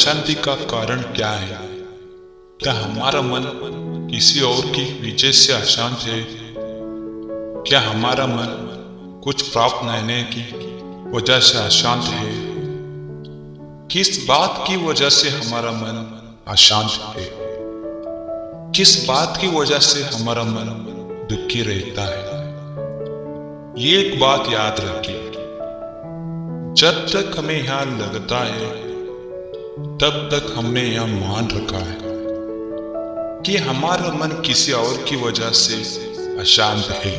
अशांति का कारण क्या है? क्या हमारा मन किसी और की वजह से अशांत है? क्या हमारा मन कुछ प्राप्त न होने की वजह से अशांत है? किस बात की वजह से हमारा मन अशांत है? किस बात की वजह से हमारा मन दुखी रहता है? ये एक बात याद रखिए, जब तक हमें यहाँ लगता है तब तक हमने यह मान रखा है कि हमारा मन किसी और की वजह से अशांत है,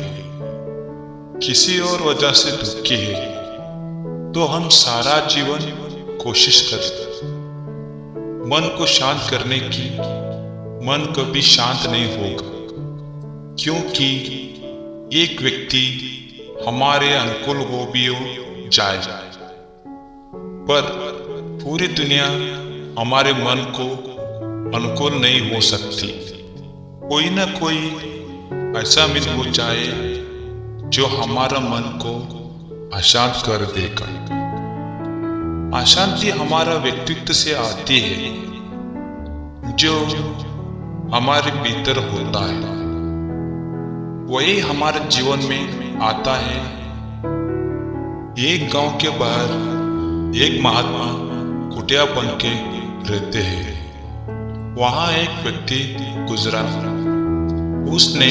किसी और वजह से दुखी है, तो हम सारा जीवन कोशिश करते मन को शांत करने की। मन कभी शांत नहीं होगा, क्योंकि एक व्यक्ति हमारे अनुकूल हो भी हो जाए, पर पूरी दुनिया हमारे मन को अनुकूल नहीं हो सकती। कोई ना कोई ऐसा मिल हो जाए जो हमारा मन को अशांत कर देगा। अशांति हमारा व्यक्तित्व से आती है, जो हमारे भीतर होता है वही हमारे जीवन में आता है। एक गांव के बाहर एक महात्मा कुटिया बन के रहते हैं। वहां एक व्यक्ति गुजरा। उसने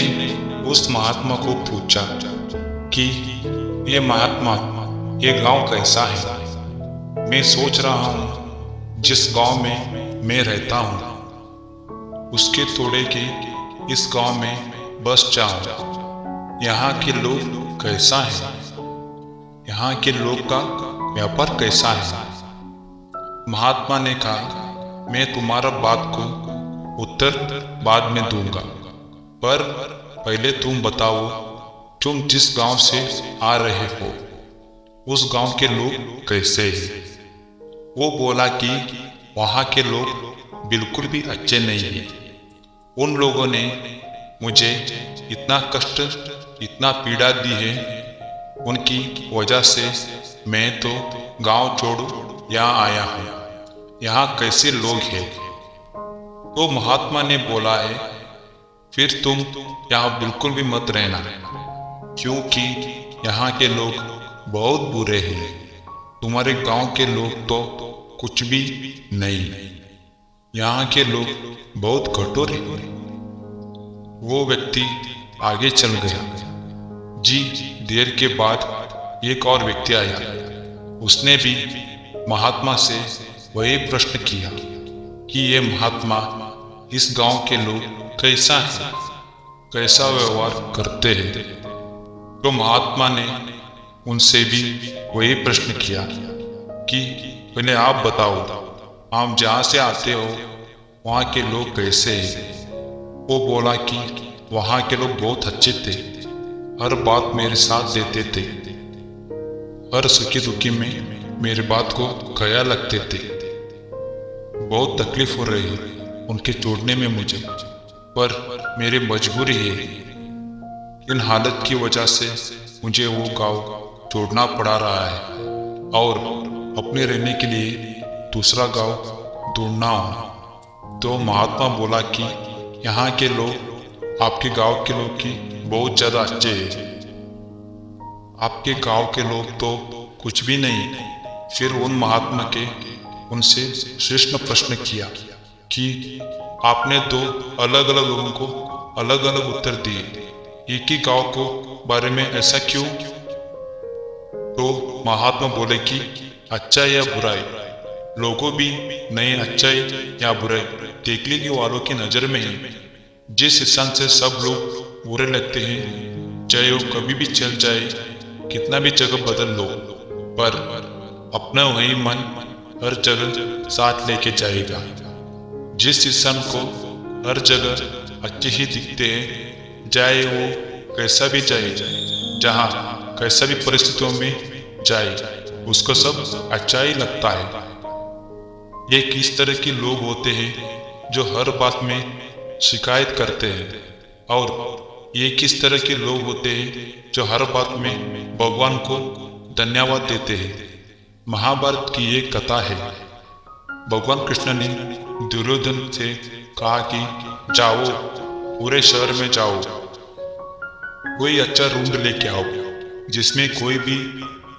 उस महात्मा को पूछा कि ये महात्मा, ये गांव कैसा है? मैं सोच रहा हूं जिस गांव में मैं रहता हूं उसके तोड़े के इस गांव में बस जाऊं। यहाँ के लोग कैसा है? यहाँ के लोग का व्यापार कैसा है? महात्मा ने कहा, मैं तुम्हारा बात को उत्तर बाद में दूंगा, पर पहले तुम बताओ तुम जिस गांव से आ रहे हो उस गांव के लोग कैसे हैं? वो बोला कि वहाँ के लोग बिल्कुल भी अच्छे नहीं हैं। उन लोगों ने मुझे इतना कष्ट, इतना पीड़ा दी है, उनकी वजह से मैं तो गांव छोड़ यहाँ आया हूँ। यहाँ कैसे लोग हैं? तो महात्मा ने बोला है, फिर तुम यहाँ बिल्कुल भी मत रहना, क्योंकि यहाँ के लोग बहुत बुरे हैं। तुम्हारे गांव के लोग तो कुछ भी नहीं, यहाँ के लोग बहुत कठोर हैं। वो व्यक्ति आगे चल गया। जी देर के बाद एक और व्यक्ति आया। उसने भी महात्मा से वही प्रश्न किया कि ये महात्मा, इस गांव के लोग कैसा है, कैसा व्यवहार करते हैं? तो महात्मा ने उनसे भी वही प्रश्न किया कि पहले आप बताओ, आप जहाँ से आते हो वहाँ के लोग कैसे हैं? वो बोला कि वहाँ के लोग बहुत अच्छे थे, हर बात मेरे साथ देते थे, हर सुखी दुखी में मेरी बात को ख्याल रखते थे। बहुत तकलीफ हो रही है उनके छोड़ने में मुझे, पर मेरी मजबूरी है। इन हालत की वजह से मुझे वो गांव छोड़ना पड़ा रहा है और अपने रहने के लिए दूसरा गांव ढूंढना हो। तो महात्मा बोला कि यहाँ के लोग आपके गांव के लोग की बहुत ज़्यादा अच्छे हैं, आपके गांव के लोग तो कुछ भी नहीं। फिर उन महात्मा के उनसे श्रेष्ठ प्रश्न किया कि आपने तो अलग अलग लोगों को अलग अलग उत्तर दिए, एक ही गांव को बारे में ऐसा क्यों? तो महात्मा बोले कि अच्छाई या बुराई लोगों भी नहीं अच्छाई या बुराई देखने के वालों की नज़र में है। जिस इंसान से सब लोग बुरे लगते हैं, चाहे वो कभी भी चल जाए, कितना भी जगह बदल लो, पर अपना वही मन हर जगह साथ लेके जाएगा। जिस इंसान को हर जगह अच्छे ही दिखते हैं, चाहे वो कैसा भी जाए, जहाँ कैसा भी परिस्थितियों में जाए, उसको सब अच्छा ही लगता है। ये किस तरह के लोग होते हैं जो हर बात में शिकायत करते हैं, और ये किस तरह के लोग होते हैं जो हर बात में भगवान को धन्यवाद देते हैं। महाभारत की एक कथा है। भगवान कृष्ण ने दुर्योधन से कहा कि जाओ, पूरे शहर में जाओ, कोई अच्छा रूम लेके आओ जिसमें कोई भी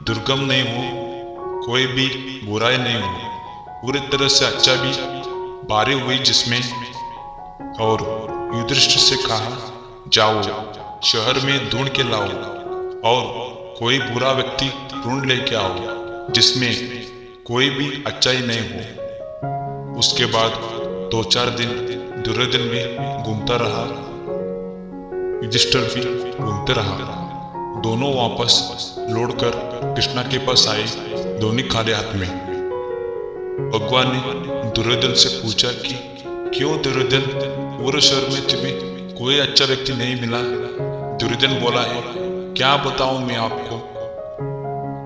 दुर्गम नहीं हो, कोई भी बुराई नहीं हो, पूरी तरह से अच्छा भी बारी हुई जिसमें। और युधिष्ठिर से कहा, जाओ शहर में ढूंढ के लाओ और कोई बुरा व्यक्ति ढूंढ लेके आओ जिसमें कोई भी अच्छाई नहीं हो। उसके बाद 2-4 दिन दुर्योधन भी घूमता रहा, युधिष्ठिर भी घूमते रहा। दोनों वापस लौटकर कृष्णा के पास आए, दोनों खाली हाथ में। भगवान ने दुर्योधन से पूछा कि क्यों दुर्योधन, पूरे शहर में तुम्हें कोई अच्छा व्यक्ति नहीं मिला? दुर्योधन बोला है, क्या बताऊं मैं आपको,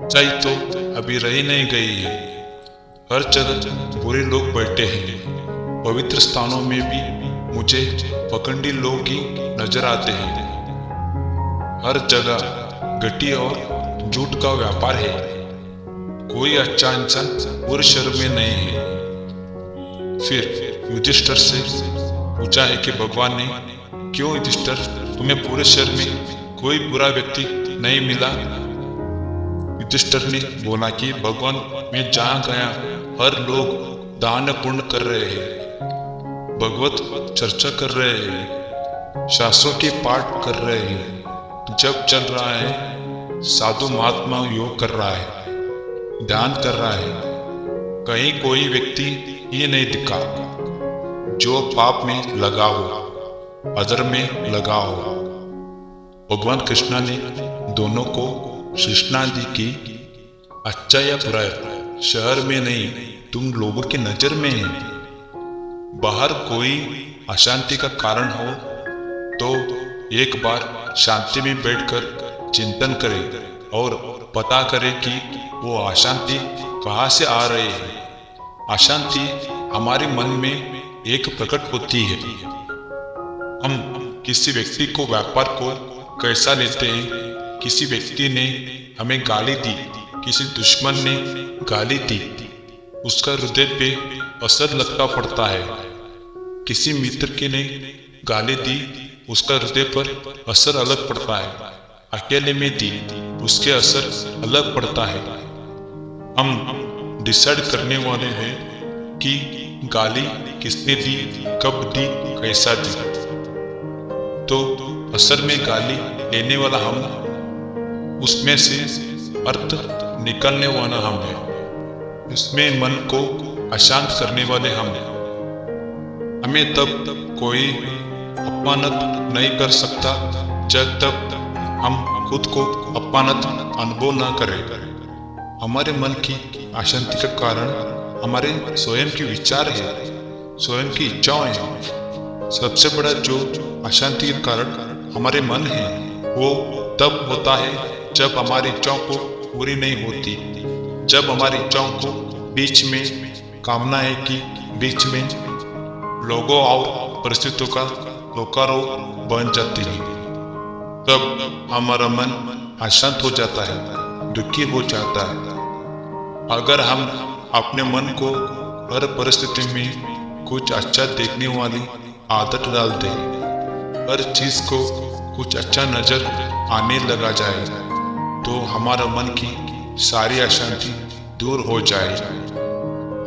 सही तो अभी रही नहीं गई है। हर जगह बुरे लोग बैठे हैं, पवित्र स्थानों में भी मुझे पखंडी लोग ही नजर आते हैं। हर जगह घटी और झूठ का व्यापार है, कोई अच्छा इंसान पूरे शहर में नहीं है। फिर युधिष्ठिर से पूछा है कि भगवान ने, क्यों युधिष्ठिर, तुम्हें पूरे शहर में कोई बुरा व्यक्ति नहीं मिला? युधिष्ठिर ने बोला कि भगवान, मैं जहाँ गया हर लोग दान पुण्य कर रहे हैं, भगवत चर्चा कर रहे हैं, शास्त्रों के पाठ कर रहे हैं, जप चल रहा है, साधु महात्मा योग कर रहा है, ध्यान कर रहा है। कहीं कोई व्यक्ति ये नहीं दिखा जो पाप में लगा हो, अधर्म में लगा हो। भगवान कृष्णा ने दोनों को सूचना दी कि अच्छा या बुरा शहर में नहीं, तुम लोगों की नजर में है। बाहर कोई अशांति का कारण हो तो एक बार शांति में बैठकर चिंतन करें और पता करें कि वो अशांति कहाँ से आ रही है। अशांति हमारे मन में एक प्रकट होती है। हम किसी व्यक्ति को, व्यापार को कैसा लेते हैं, किसी व्यक्ति ने हमें गाली दी, किसी दुश्मन ने गाली दी, उसका हृदय पे असर लगता पड़ता है। किसी मित्र के ने गाली दी, उसका हृदय पर असर अलग पड़ता है। अकेले में दी, उसके असर अलग पड़ता है। हम डिसाइड करने वाले हैं कि गाली किसने दी, कब दी, कैसा दी। तो असर में गाली लेने वाला हम, उसमें से अर्थ निकालने वाला हम है, उसमें मन को अशांत करने वाले हम हैं। हमें तब कोई अपमानित नहीं कर सकता जब तक हम खुद को अपमानित अनुभव न करें। हमारे मन की अशांति का कारण हमारे स्वयं के विचार है, स्वयं की इच्छाएं हैं। सबसे बड़ा जो अशांति का कारण हमारे मन है, वो तब होता है जब हमारी इच्छाओं को पूरी नहीं होती, जब हमारी इच्छाओं को बीच में, कामनाएं की बीच में लोगों और परिस्थितियों का रोकारोक बन जाती है। तब हमारा मन अशांत हो जाता है, दुखी हो जाता है। अगर हम अपने मन को हर परिस्थिति में कुछ अच्छा देखने वाली आदत डाल दें, हर चीज को कुछ अच्छा नजर आने लगा जाए, तो हमारा मन की सारी अशांति दूर हो जाए।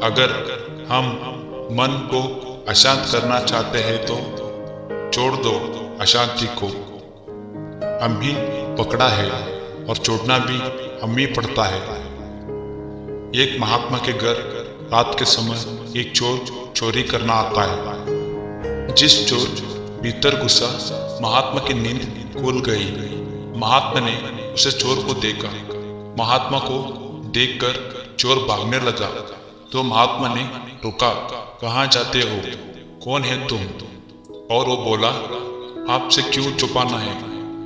अगर हम मन को अशांत करना चाहते हैं तो छोड़ दो अशांति को। हम ही पकड़ा है और छोड़ना भी हम ही पड़ता है। एक महात्मा के घर रात के समय एक चोर चोरी करना आता है। जिस चोर भीतर घुसा, महात्मा की नींद खुल गई। महात्मा ने उसे चोर को देखा। महात्मा को देखकर चोर भागने लगा तो महात्मा ने रुका, कहाँ जाते हो, कौन है तुम? और वो बोला, आपसे क्यों छुपाना है,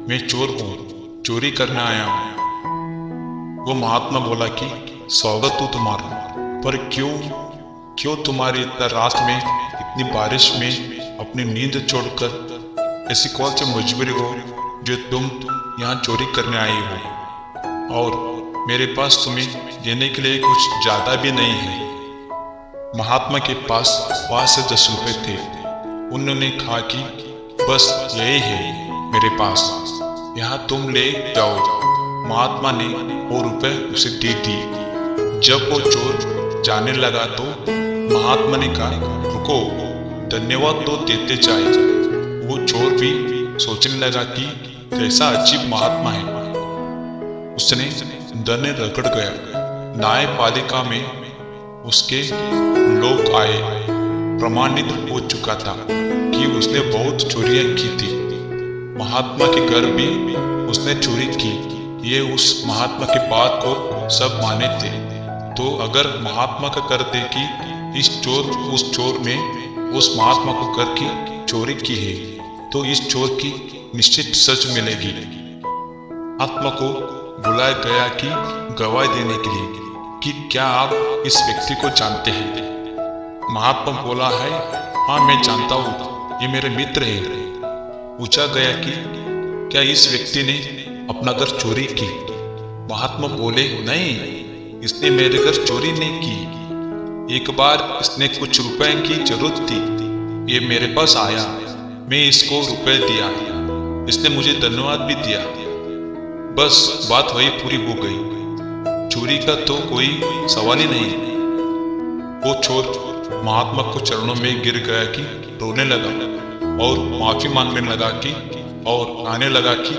मैं चोर हूँ, चोरी करने आया हूँ। वो महात्मा बोला कि स्वागत हो तुम्हारा, पर क्यों तुम्हारी इतना रात में, इतनी बारिश में अपनी नींद छोड़कर ऐसी कौन सी मजबूरी हो जो तुम यहाँ चोरी करने आई हो? और मेरे पास तुम्हें देने के लिए कुछ ज्यादा भी नहीं है। महात्मा के पास वहाँ से 10 रुपए थे। उन्होंने कहा कि बस यही है मेरे पास, यहाँ तुम ले जाओ। महात्मा ने वो रुपए उसे दे दिए। जब वो चोर जाने लगा तो महात्मा ने कहा, रुको, धन्यवाद तो देते जाए। वो चोर भी सोचने लगा कि कैसा अजीब महात्मा है। उसने अंदर ने रगड़ गया। न्यायपालिका में उसके लोग आए। प्रमाणित हो चुका था कि उसने बहुत चोरियां की थी। महात्मा के घर भी उसने चोरी की। ये उस महात्मा की बात को सब माने थे। तो अगर महात्मा का कर दे कि उस चोर ने उस महात्मा को कर की चोरी की है, तो इस चोर की निश्चित सच मिलेगी। महात्मा को बुलाया गया कि गवाही देने के लिए कि क्या आप इस व्यक्ति को जानते हैं। महात्मा बोला है, हाँ मैं जानता हूँ, ये मेरे मित्र है। पूछा गया कि क्या इस व्यक्ति ने अपना घर चोरी की। महात्मा बोले, नहीं, इसने मेरे घर चोरी नहीं की। एक बार इसने कुछ रुपए की जरूरत थी, ये मेरे पास आया, मैं इसको रुपए दिया, इसने मुझे धन्यवाद भी दिया, बस बात वही पूरी हो गई। चोरी का तो कोई सवाल ही नहीं। वो चोर महात्मा को चरणों में गिर गया कि रोने लगा और माफी मांगने लगा कि और आने लगा कि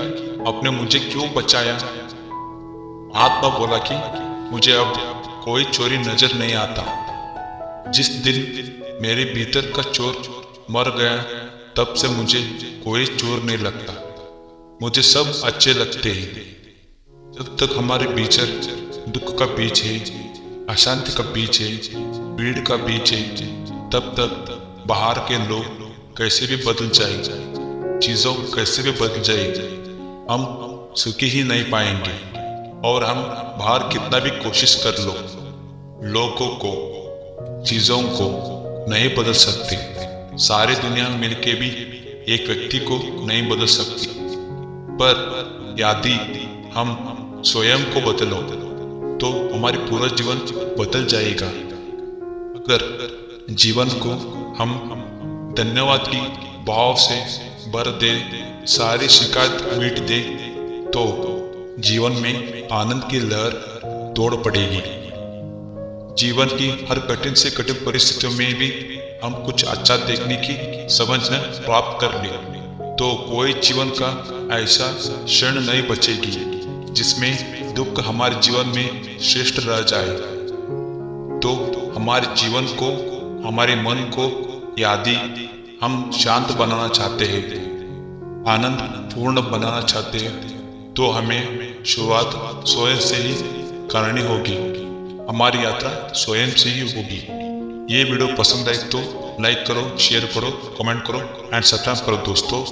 आपने मुझे क्यों बचाया। महात्मा बोला कि मुझे अब कोई चोरी नजर नहीं आता। जिस दिन मेरे भीतर का चोर मर गया, तब से मुझे कोई चोर नहीं लगता। मुझे सब अच्छे लगते हैं। जब तक हमारे भीतर दुख का बीज है, अशांति का बीज है, भीड़ का बीज है, तब तक बाहर के लोग कैसे भी बदल जाए, चीजों कैसे भी बदल जाए, हम सुखी ही नहीं पाएंगे। और हम बाहर कितना भी कोशिश कर लो, लोगों को, चीजों को नहीं बदल सकते। सारी दुनिया मिलके भी एक व्यक्ति को नहीं बदल सकती। पर यदि हम स्वयं को बदलो तो हमारी पूरा जीवन बदल जाएगा। अगर जीवन को हम धन्यवाद की भाव से भर दे, सारी शिकायत मिट दे, तो जीवन में आनंद की लहर दौड़ पड़ेगी। जीवन की हर कठिन से कठिन परिस्थितियों में भी हम कुछ अच्छा देखने की समझ प्राप्त कर ले, तो कोई जीवन का ऐसा क्षण नहीं बचेगी जिसमें दुख हमारे जीवन में श्रेष्ठ रह जाए। तो हमारे जीवन को, हमारे मन को यदि हम शांत बनाना चाहते हैं, आनंद पूर्ण बनाना चाहते हैं, तो हमें शुरुआत स्वयं से ही करनी होगी। हमारी यात्रा स्वयं से ही होगी। ये वीडियो पसंद आए तो लाइक करो, शेयर करो, कमेंट करो एंड सब्सक्राइब करो दोस्तों।